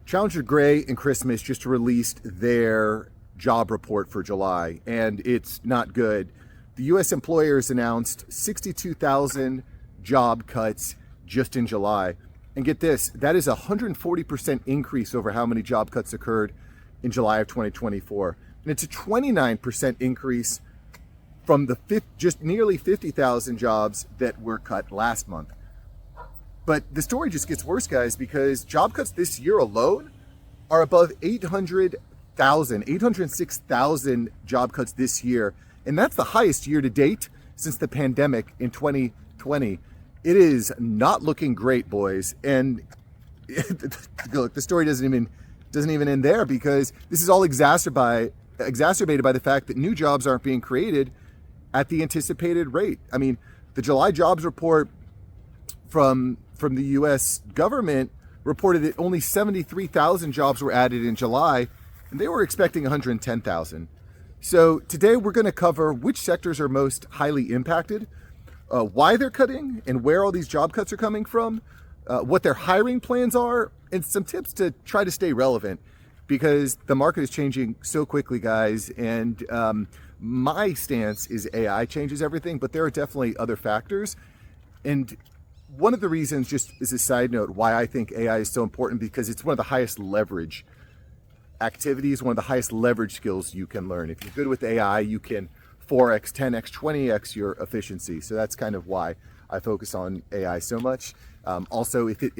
Challenger Gray and Christmas just released their job report for July, and it's not good. The U.S. employers announced 62,000 job cuts just in July. And get this, that is a 140% increase over how many job cuts occurred in July of 2024. And it's a 29% increase from the just nearly 50,000 jobs that were cut last month. But the story just gets worse, guys, because job cuts this year alone are above 806,000 job cuts this year. And that's the highest year to date since the pandemic in 2020. It is not looking great, boys. And look, the story doesn't even end there, because this is all exacerbated by the fact that new jobs aren't being created at the anticipated rate. I mean, the July jobs report from the U.S. government reported that only 73,000 jobs were added in July, and they were expecting 110,000. So today we're going to cover which sectors are most highly impacted, why they're cutting and where all these job cuts are coming from, what their hiring plans are, and some tips to try to stay relevant, because the market is changing so quickly, guys. And my stance is AI changes everything, but there are definitely other factors. And one of the reasons, just as a side note, why I think AI is so important, because it's one of the highest leverage activities, one of the highest leverage skills you can learn. If you're good with AI, you can 4x, 10x, 20x your efficiency. So that's kind of why I focus on AI so much. Also, if it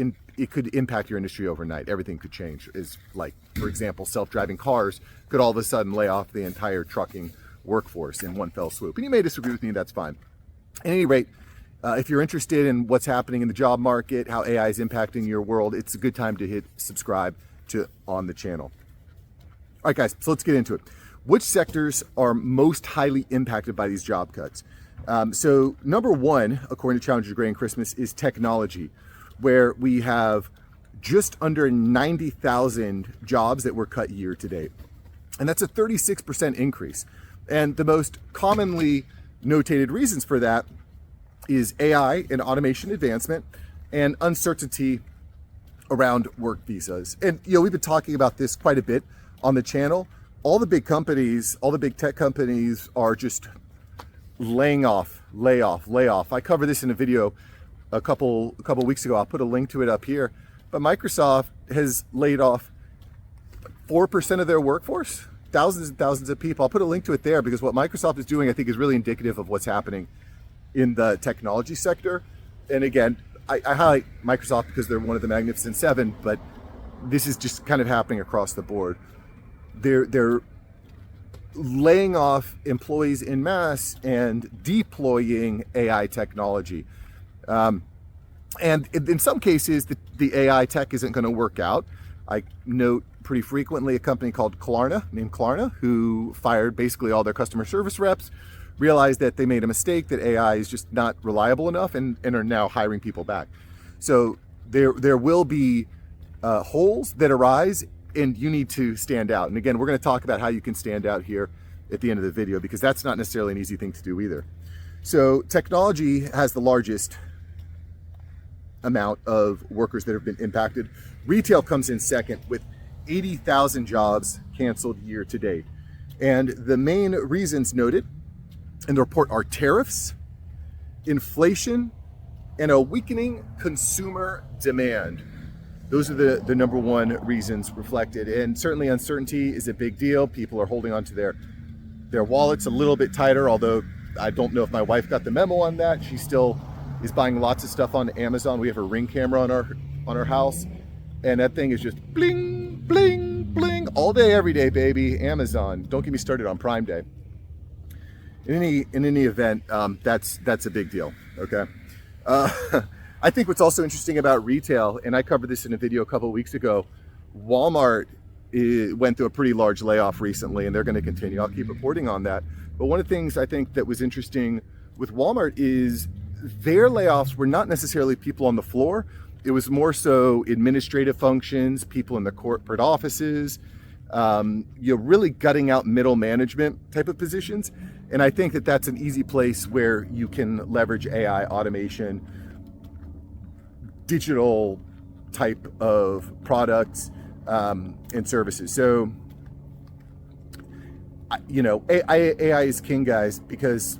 could impact your industry overnight. Everything could change. Is like, for example, self-driving cars could all of a sudden lay off the entire trucking workforce in one fell swoop. And you may disagree with me, that's fine. At any rate, if you're interested in what's happening in the job market, how AI is impacting your world, it's a good time to hit subscribe on the channel. All right, guys, so let's get into it. Which sectors are most highly impacted by these job cuts? So number one, according to Challenger Gray and Christmas, is technology, where we have just under 90,000 jobs that were cut year to date. And that's a 36% increase. And the most commonly notated reasons for that is AI and automation advancement and uncertainty around work visas. And we've been talking about this quite a bit on the channel. All the big companies, all the big tech companies are just laying off, layoff. I covered this in a video a couple weeks ago. I'll put a link to it up here. But Microsoft has laid off 4% of their workforce, thousands and thousands of people. I'll put a link to it there, because what Microsoft is doing, I think, is really indicative of what's happening in the technology sector. And again, I highlight Microsoft because they're one of the Magnificent Seven, but this is just kind of happening across the board. They're laying off employees en masse and deploying AI technology. And in some cases, the AI tech isn't going to work out. I note pretty frequently a company named Klarna, who fired basically all their customer service reps, realized that they made a mistake, that AI is just not reliable enough, and are now hiring people back. So there will be holes that arise, and you need to stand out. And again, we're going to talk about how you can stand out here at the end of the video, because that's not necessarily an easy thing to do either. So technology has the largest amount of workers that have been impacted. Retail comes in second with 80,000 jobs canceled year to date. And the main reasons noted in the report are tariffs, inflation, and a weakening consumer demand. Those are the number one reasons reflected. And certainly uncertainty is a big deal. People are holding on to their wallets a little bit tighter, although I don't know if my wife got the memo on that. She still is buying lots of stuff on Amazon. We have a Ring camera on our house, and that thing is just bling, bling, bling all day, every day, baby. Amazon. Don't get me started on Prime Day. In any event, that's a big deal. Okay. I think what's also interesting about retail, and I covered this in a video a couple of weeks ago, Walmart went through a pretty large layoff recently, and they're going to continue. I'll keep reporting on that. But one of the things I think that was interesting with Walmart is their layoffs were not necessarily people on the floor. It was more so administrative functions, people in the corporate offices, really gutting out middle management type of positions. And I think that that's an easy place where you can leverage AI, automation, digital type of products, and services. So, AI is king, guys, because,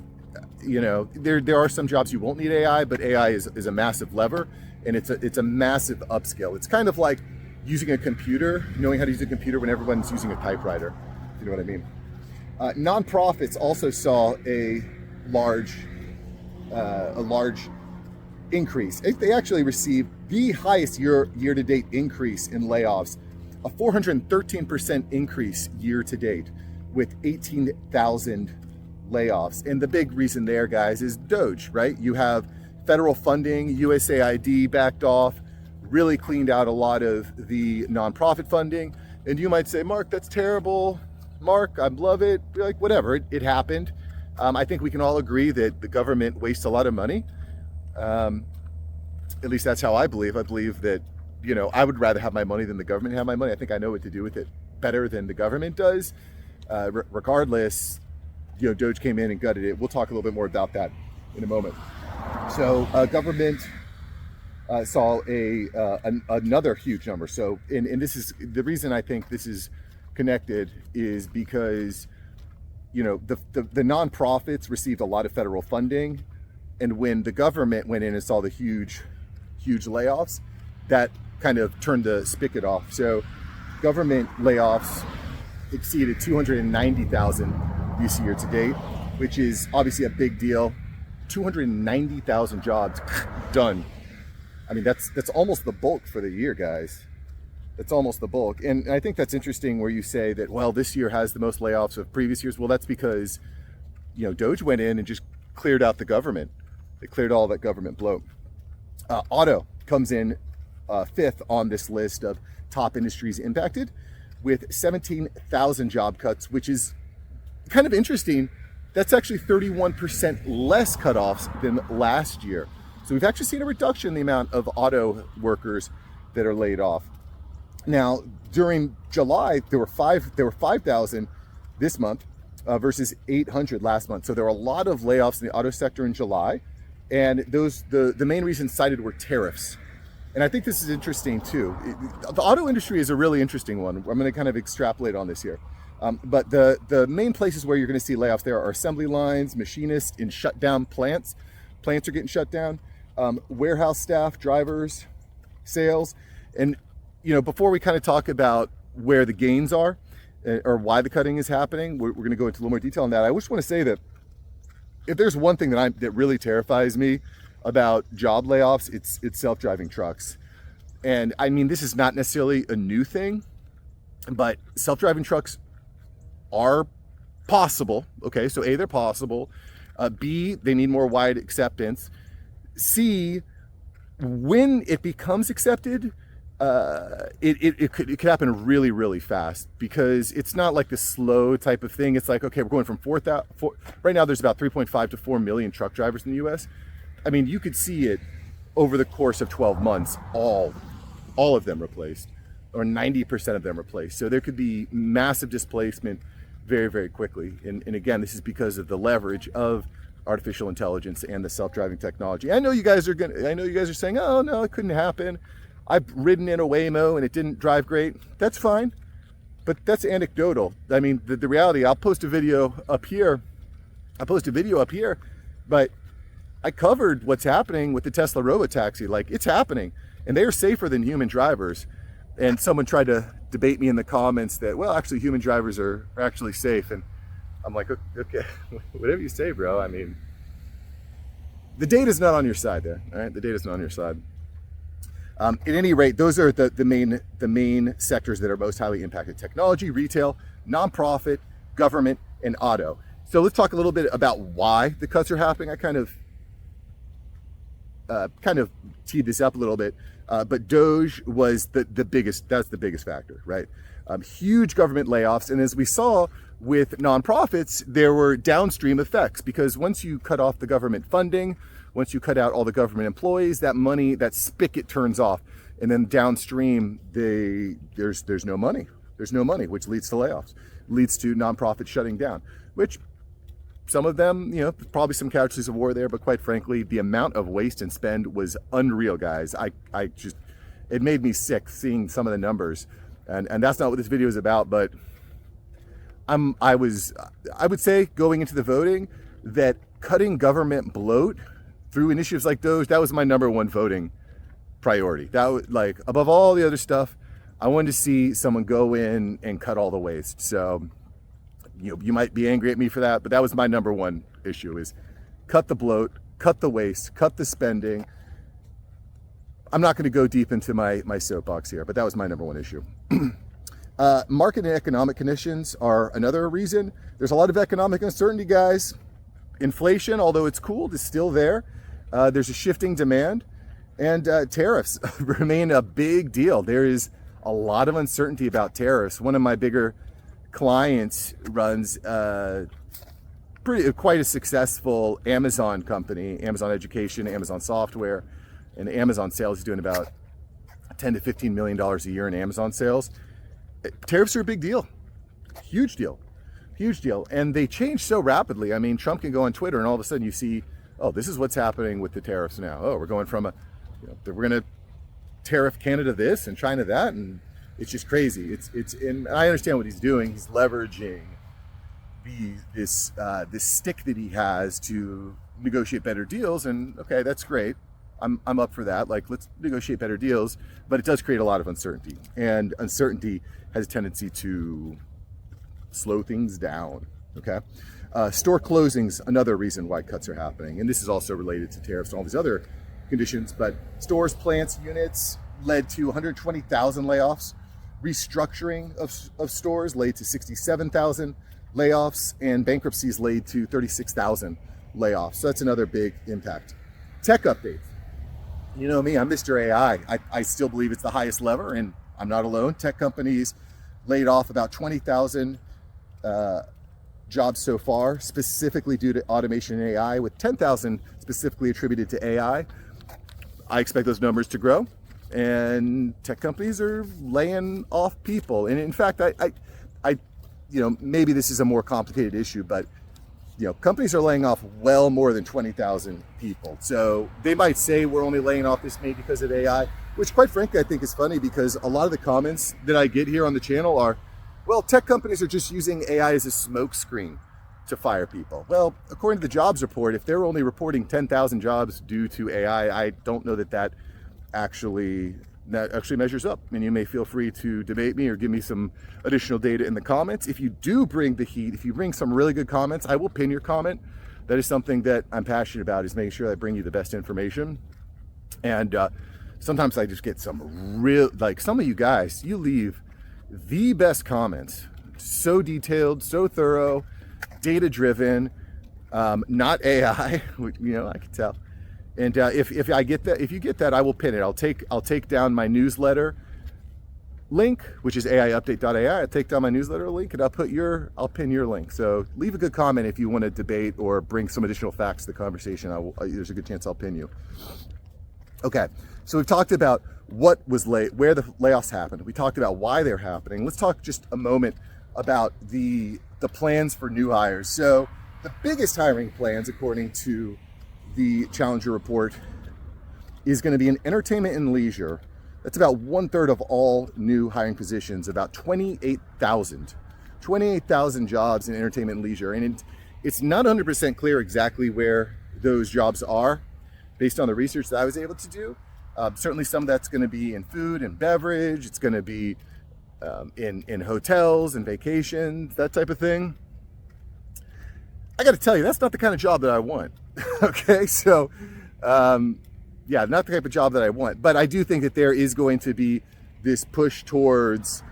there are some jobs you won't need AI, but AI is a massive lever, and it's a massive upskill. It's kind of like using a computer, knowing how to use a computer when everyone's using a typewriter. You know what I mean? Nonprofits also saw a large increase. They actually received the highest year-to-date increase in layoffs, a 413% increase year-to-date with 18,000 layoffs. And the big reason there, guys, is Doge, right? You have federal funding, USAID backed off, really cleaned out a lot of the nonprofit funding. And you might say, Mark, that's terrible. Mark, I love it. Like, whatever, it happened. I think we can all agree that the government wastes a lot of money. At least that's how I believe. I believe that, I would rather have my money than the government have my money. I think I know what to do with it better than the government does. Regardless, Doge came in and gutted it. We'll talk a little bit more about that in a moment. So government saw another huge number. So, and this is the reason I think this is connected is because, the nonprofits received a lot of federal funding, and when the government went in and saw the huge layoffs, that kind of turned the spigot off. So government layoffs exceeded 290,000 this year to date, which is obviously a big deal. 290,000 jobs done. I mean, that's almost the bulk for the year, guys. That's almost the bulk. And I think that's interesting where you say that, well, this year has the most layoffs of previous years. Well, that's because, Doge went in and just cleared out the government. They cleared all that government bloat. Auto comes in fifth on this list of top industries impacted with 17,000 job cuts, which is kind of interesting. That's actually 31% less cutoffs than last year. So we've actually seen a reduction in the amount of auto workers that are laid off. Now, during July, there were 5,000 this month versus 800 last month. So there were a lot of layoffs in the auto sector in July. And the main reasons cited were tariffs. And I think this is interesting too. The auto industry is a really interesting one. I'm going to kind of extrapolate on this here. But the main places where you're going to see layoffs there are assembly lines, machinists in shut down plants. Plants are getting shut down. Warehouse staff, drivers, sales. And, before we kind of talk about where the gains are or why the cutting is happening, we're going to go into a little more detail on that. I just want to say that if there's one thing that really terrifies me about job layoffs, it's self-driving trucks. And I mean, this is not necessarily a new thing, but self-driving trucks are possible. Okay, so A, they're possible. B, they need more wide acceptance. C, when it becomes accepted, it could happen really, really fast, because it's not like the slow type of thing. It's like, okay, we're going from 4,000. Right now there's about 3.5 to 4 million truck drivers in the US. I mean, you could see it over the course of 12 months, all of them replaced, or 90% of them replaced. So there could be massive displacement very, very quickly. And again, this is because of the leverage of artificial intelligence and the self-driving technology. I know you guys are saying, oh no, it couldn't happen. I've ridden in a Waymo and it didn't drive great. That's fine, but that's anecdotal. I mean, the reality, I'll post a video up here, but I covered what's happening with the Tesla robotaxi. Like, it's happening, and they are safer than human drivers. And someone tried to debate me in the comments that, well, actually human drivers are actually safe. And I'm like, okay, whatever you say, bro. I mean, the data's not on your side there, all right? The data's not on your side. At any rate, those are the main sectors that are most highly impacted: technology, retail, nonprofit, government, and auto. So let's talk a little bit about why the cuts are happening. I kind of teed this up a little bit, but Doge was the biggest. That's the biggest factor, right? Huge government layoffs, and as we saw with nonprofits, there were downstream effects, because once you cut off the government funding, once you cut out all the government employees, that money, that spigot turns off, and then downstream, there's no money. There's no money, which leads to layoffs, leads to nonprofits shutting down, which some of them, probably some casualties of war there, but quite frankly, the amount of waste and spend was unreal, guys. It made me sick seeing some of the numbers. And that's not what this video is about, but I would say going into the voting that cutting government bloat through initiatives like those, that was my number one voting priority. That was like above all the other stuff. I wanted to see someone go in and cut all the waste. So, you might be angry at me for that, but that was my number one issue: is cut the bloat, cut the waste, cut the spending. I'm not going to go deep into my soapbox here, but that was my number one issue. Market and economic conditions are another reason. There's a lot of economic uncertainty, guys. Inflation, although it's cooled, is still there. There's a shifting demand, and tariffs remain a big deal. There is a lot of uncertainty about tariffs. One of my bigger clients runs quite a successful Amazon company, Amazon Education, Amazon Software, and Amazon sales is doing about $10 to $15 million a year in Amazon sales. Tariffs are a big deal, huge deal. And they change so rapidly. I mean, Trump can go on Twitter and all of a sudden you see, oh, this is what's happening with the tariffs now. Oh, we're going from we're going to tariff Canada this and China that. And it's just crazy. And I understand what he's doing. He's leveraging this stick that he has to negotiate better deals. And okay, that's great. I'm up for that. Like, let's negotiate better deals, but it does create a lot of uncertainty, and uncertainty has a tendency to slow things down. Okay. Store closings, another reason why cuts are happening. And this is also related to tariffs and all these other conditions, but stores, plants, units led to 120,000 layoffs. Restructuring of stores led to 67,000 layoffs, and bankruptcies led to 36,000 layoffs. So that's another big impact. Tech updates. You know me, I'm Mr. AI. I still believe it's the highest lever, and I'm not alone. Tech companies laid off about 20,000 jobs so far, specifically due to automation and AI, with 10,000 specifically attributed to AI. I expect those numbers to grow, and tech companies are laying off people. And in fact, I maybe this is a more complicated issue, but companies are laying off well more than 20,000 people. So they might say we're only laying off this many because of AI, which quite frankly, I think is funny, because a lot of the comments that I get here on the channel are, well, tech companies are just using AI as a smokescreen to fire people. Well, according to the jobs report, if they're only reporting 10,000 jobs due to AI, I don't know that actually measures up. And you may feel free to debate me or give me some additional data in the comments. If you do bring the heat, if you bring some really good comments, I will pin your comment. That is something that I'm passionate about, is making sure I bring you the best information. And sometimes I just get some some of you guys, you leave the best comments. So detailed, so thorough, data driven, not AI, which, I can tell. And if you get that, I will pin it. I'll take down my newsletter link, which is aiupdate.ai. I'll take down my newsletter link, and I'll pin your link. So leave a good comment if you want to debate or bring some additional facts to the conversation. There's a good chance I'll pin you. Okay, so we've talked about where the layoffs happened. We talked about why they're happening. Let's talk just a moment about the plans for new hires. So the biggest hiring plans, according to the Challenger report, is going to be in entertainment and leisure. That's about 1/3 of all new hiring positions, about 28,000 jobs in entertainment and leisure. And it's not 100% clear exactly where those jobs are based on the research that I was able to do. Certainly some of that's going to be in food and beverage. It's going to be in hotels and vacations, that type of thing. I got to tell you, that's not the kind of job that I want. Okay, so not the type of job that I want. But I do think that there is going to be this push towards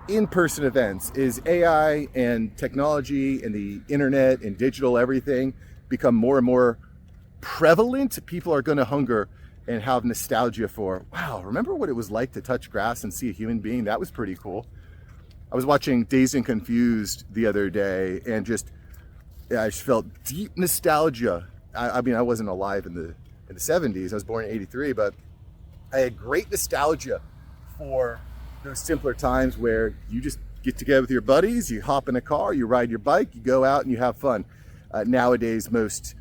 in-person events. As AI and technology and the internet and digital everything become more and more prevalent, people are going to hunger and have nostalgia for, wow, remember what it was like to touch grass and see a human being? That was pretty cool. I was watching Dazed and Confused the other day, and I just felt deep nostalgia. I mean, I wasn't alive in the 70s. I was born in 83, but I had great nostalgia for those simpler times where you just get together with your buddies, you hop in a car, you ride your bike, you go out and you have fun. Nowadays, most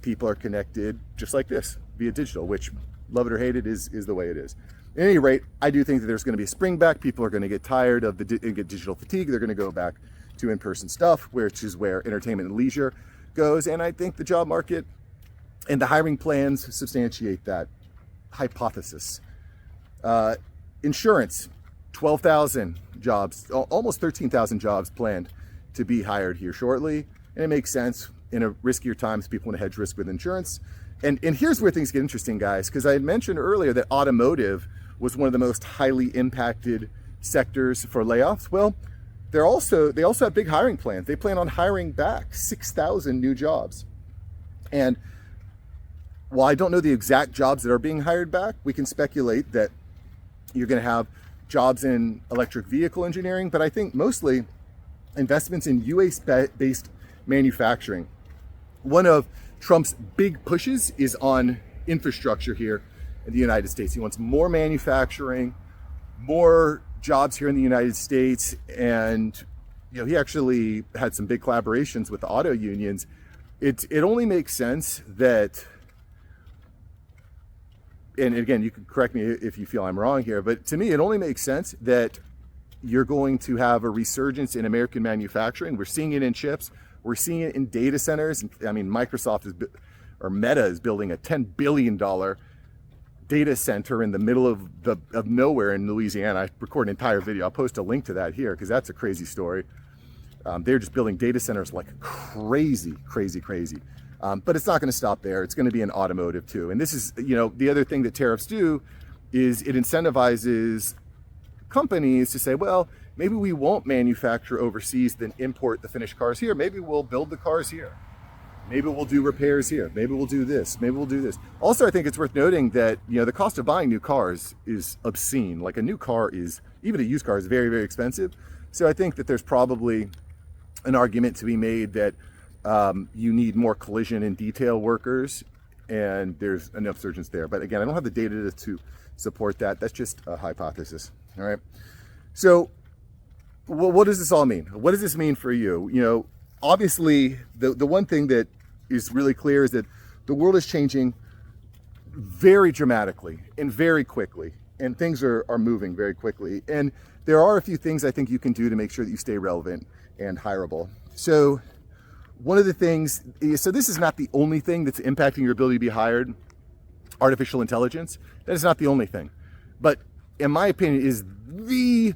people are connected just like this via digital, which, love it or hate it, is the way it is. At any rate, I do think that there's going to be a spring back. People are going to get tired of get digital fatigue. They're going to go back to in-person stuff, which is where entertainment and leisure goes. And I think the job market and the hiring plans substantiate that hypothesis. Insurance, 12,000 jobs, almost 13,000 jobs planned to be hired here shortly. And it makes sense. In a riskier times, people want to hedge risk with insurance. And here's where things get interesting, guys, because I had mentioned earlier that automotive was one of the most highly impacted sectors for layoffs. Well, they also have big hiring plans. They plan on hiring back 6,000 new jobs. And while I don't know the exact jobs that are being hired back, we can speculate that you're going to have jobs in electric vehicle engineering, but I think mostly investments in US-based manufacturing. One of Trump's big pushes is on infrastructure here in the United States. He wants more manufacturing, more jobs here in the United States, and he actually had some big collaborations with the auto unions. It only makes sense that, and again, you can correct me if you feel I'm wrong here, but to me, it only makes sense that you're going to have a resurgence in American manufacturing. We're seeing it in chips. We're seeing it in data centers. I mean, Meta is building a $10 billion data center in the middle of nowhere in Louisiana. I record an entire video. I'll post a link to that here because that's a crazy story. They're just building data centers like crazy. But it's not going to stop there. It's going to be in automotive too. And this is, the other thing that tariffs do is it incentivizes companies to say, well, maybe we won't manufacture overseas, then import the finished cars here. Maybe we'll build the cars here. Maybe we'll do repairs here. Maybe we'll do this. Maybe we'll do this. Also, I think it's worth noting that, the cost of buying new cars is obscene. Like a new car is, even a used car is very, very expensive. So I think that there's probably an argument to be made that you need more collision and detail workers, and there's an upsurgence there. But again, I don't have the data to support that. That's just a hypothesis. All right. So what does this all mean? What does this mean for you? Obviously, the one thing that is really clear is that the world is changing very dramatically and very quickly, and things are moving very quickly. And there are a few things I think you can do to make sure that you stay relevant and hireable. So one of the things, so this is not the only thing that's impacting your ability to be hired. Artificial intelligence, that is not the only thing. But in my opinion, is the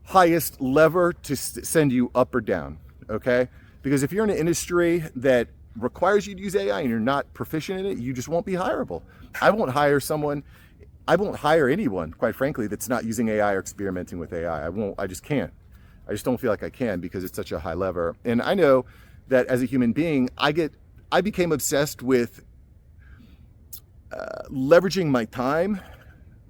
highest lever to send you up or down, okay? Because if you're in an industry that requires you to use AI and you're not proficient in it, you just won't be hireable. I won't hire anyone, quite frankly, that's not using AI or experimenting with AI. I just can't. I just don't feel like I can because it's such a high lever. And I know that as a human being, I became obsessed with leveraging my time.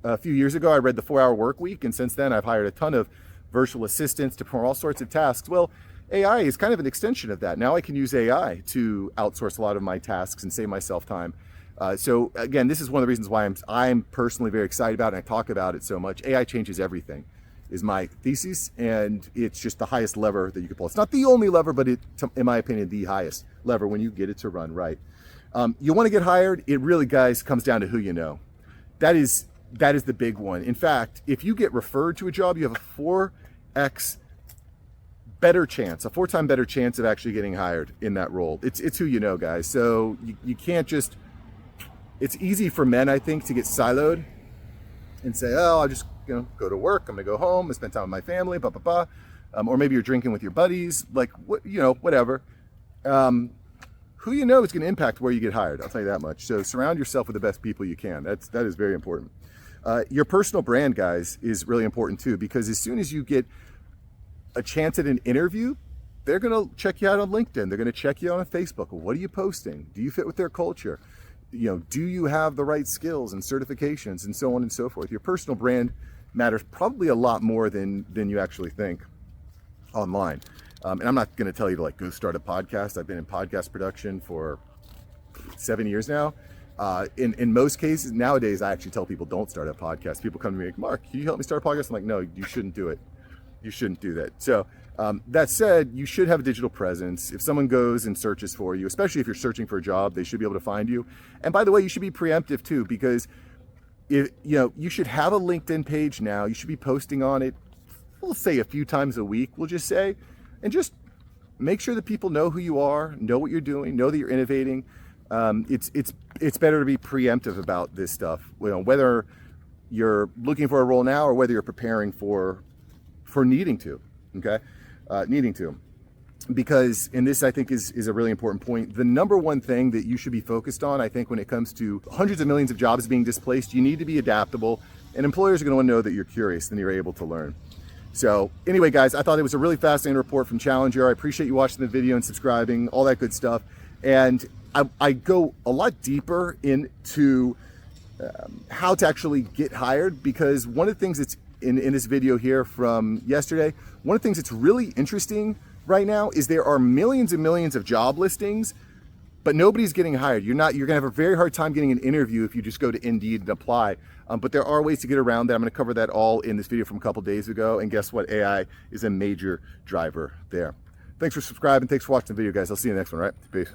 A few years ago, I read The 4-Hour Workweek, and since then I've hired a ton of virtual assistants to perform all sorts of tasks. Well, AI is kind of an extension of that. Now I can use AI to outsource a lot of my tasks and save myself time. So again, this is one of the reasons why I'm personally very excited about it, and I talk about it so much. AI changes everything, is my thesis, and it's just the highest lever that you can pull. It's not the only lever, but in my opinion, the highest lever when you get it to run right. You want to get hired, it really, guys, comes down to who you know. That is the big one. In fact, if you get referred to a job, you have a 4x better chance, a 4-time better chance of actually getting hired in that role. It's who you know, guys. So you can't just, it's easy for men, I think, to get siloed and say, oh, I'll just go to work, I'm gonna go home, I spend time with my family, blah, blah, blah. Or maybe you're drinking with your buddies, like, whatever. Who you know is gonna impact where you get hired, I'll tell you that much. So surround yourself with the best people you can. That is very important. Your personal brand, guys, is really important too, because as soon as you get a chance at an interview, they're going to check you out on LinkedIn. They're going to check you out on Facebook. What are you posting? Do you fit with their culture? Do you have the right skills and certifications and so on and so forth? Your personal brand matters probably a lot more than you actually think online. And I'm not going to tell you to go start a podcast. I've been in podcast production for 7 years now. In most cases, nowadays, I actually tell people don't start a podcast. People come to me like, Mark, can you help me start a podcast? I'm like, no, you shouldn't do it. You shouldn't do that. So that said, you should have a digital presence. If someone goes and searches for you, especially if you're searching for a job, they should be able to find you. And by the way, you should be preemptive too, because You should have a LinkedIn page now. You should be posting on it, we'll say a few times a week, we'll just say, and just make sure that people know who you are, know what you're doing, know that you're innovating. It's better to be preemptive about this stuff. Whether you're looking for a role now or whether you're preparing for needing to, okay? Needing to. Because, and this I think is a really important point, the number one thing that you should be focused on, I think when it comes to hundreds of millions of jobs being displaced, you need to be adaptable, and employers are going to want to know that you're curious and you're able to learn. So anyway, guys, I thought it was a really fascinating report from Challenger. I appreciate you watching the video and subscribing, all that good stuff. And I go a lot deeper into how to actually get hired, because one of the things that's in this video here from yesterday, one of the things that's really interesting right now is there are millions and millions of job listings, but nobody's getting hired. You're gonna have a very hard time getting an interview if you just go to Indeed and apply. But there are ways to get around that. I'm gonna cover that all in this video from a couple days ago. And guess what? AI is a major driver there. Thanks for subscribing. Thanks for watching the video, guys. I'll see you in the next one, all right? Peace.